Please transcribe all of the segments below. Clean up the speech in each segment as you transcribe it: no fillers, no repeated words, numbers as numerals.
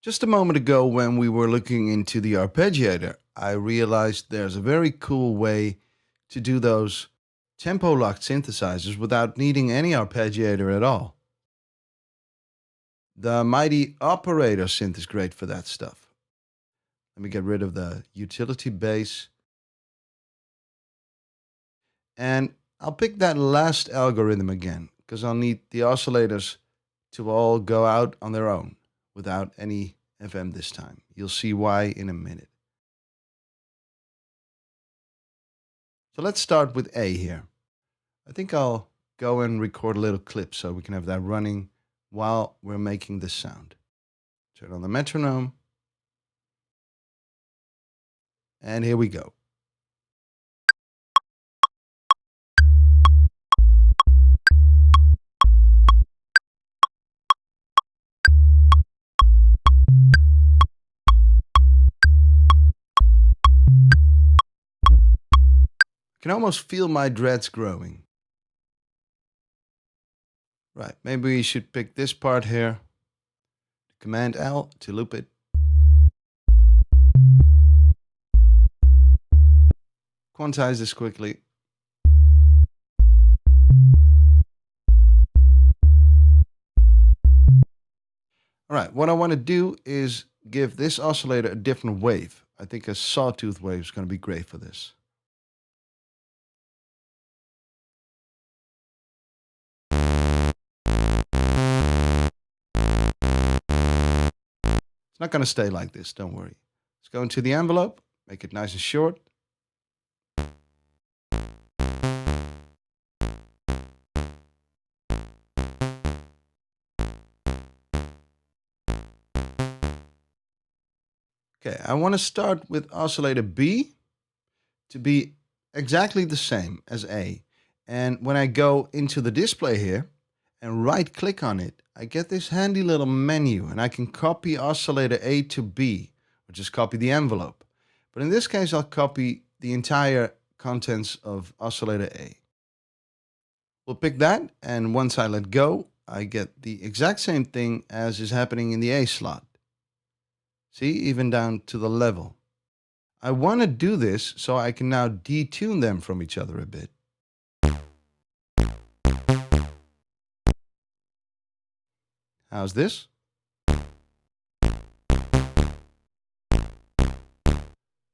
Just a moment ago, when we were looking into the arpeggiator, I realized there's a very cool way to do those tempo locked synthesizers without needing any arpeggiator at all. The mighty operator synth is great for that stuff. Let me get rid of the utility bass. And I'll pick that last algorithm again, because I'll need the oscillators to all go out on their own without any FM this time. You'll see why in a minute. So let's start with A here. I think I'll go and record a little clip so we can have that running while we're making this sound. Turn on the metronome. And here we go. I can almost feel my dreads growing. Right, maybe we should pick this part here. Command L to loop it. Quantize this quickly. All right, what I want to do is give this oscillator a different wave. I think a sawtooth wave is going to be great for this. It's not going to stay like this, don't worry. Let's go into the envelope, make it nice and short. Okay, I want to start with oscillator B to be exactly the same as A. And when I go into the display here and right click on it, I get this handy little menu and I can copy oscillator A to B, or just copy the envelope. But in this case, I'll copy the entire contents of oscillator A. We'll pick that, and once I let go, I get the exact same thing as is happening in the A slot. See, even down to the level. I want to do this so I can now detune them from each other a bit. How's this?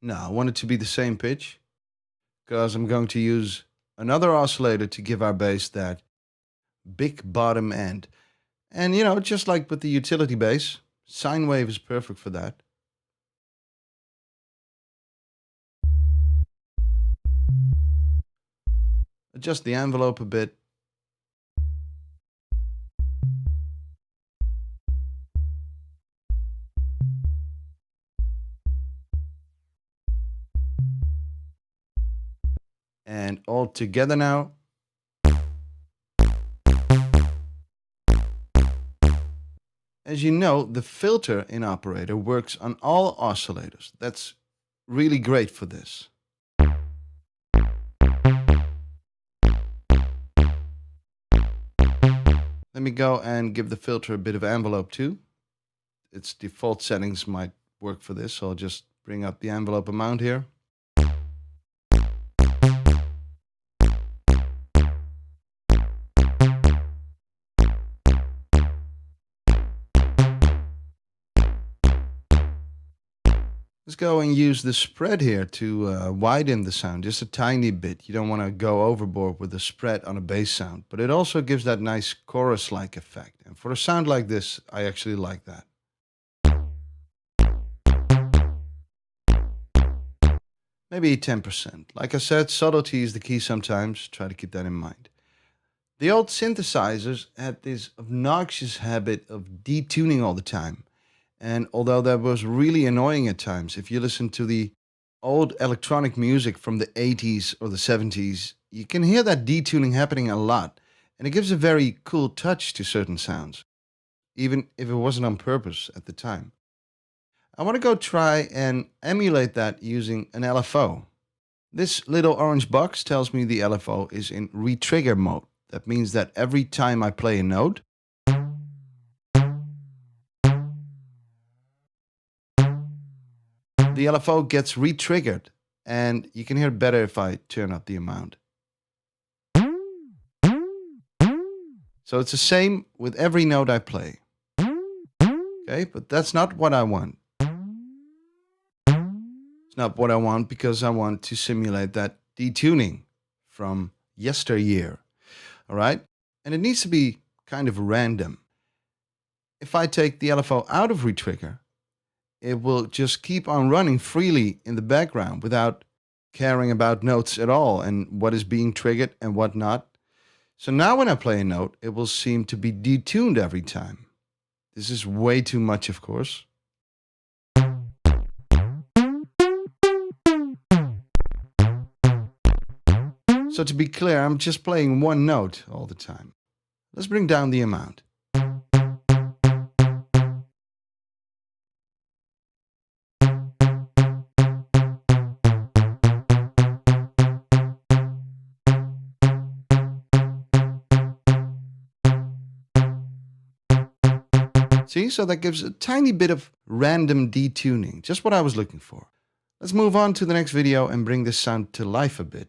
No, I want it to be the same pitch, because I'm going to use another oscillator to give our bass that big bottom end. And you know, just like with the utility bass, sine wave is perfect for that. Adjust the envelope a bit. And all together now. As you know, the filter in Operator works on all oscillators. That's really great for this. Let me go and give the filter a bit of envelope too. Its default settings might work for this, so I'll just bring up the envelope amount here. Let's go and use the spread here to widen the sound just a tiny bit. You don't want to go overboard with the spread on a bass sound, but it also gives that nice chorus-like effect. And for a sound like this, I actually like that. Maybe 10%. Like I said, subtlety is the key sometimes. Try to keep that in mind. The old synthesizers had this obnoxious habit of detuning all the time. And although that was really annoying at times, if you listen to the old electronic music from the 80s or the 70s, you can hear that detuning happening a lot. And it gives a very cool touch to certain sounds, even if it wasn't on purpose at the time. I want to go try and emulate that using an LFO. This little orange box tells me the LFO is in retrigger mode. That means that every time I play a note, the LFO gets re-triggered, and you can hear it better if I turn up the amount. So it's the same with every note I play. Okay, but that's not what I want. It's not what I want because I want to simulate that detuning from yesteryear. All right? And it needs to be kind of random. If I take the LFO out of retrigger, it will just keep on running freely in the background without caring about notes at all and what is being triggered and what not. So now when I play a note, it will seem to be detuned every time. This is way too much, of course. So to be clear, I'm just playing one note all the time. Let's bring down the amount. See, so that gives a tiny bit of random detuning, just what I was looking for. Let's move on to the next video and bring this sound to life a bit.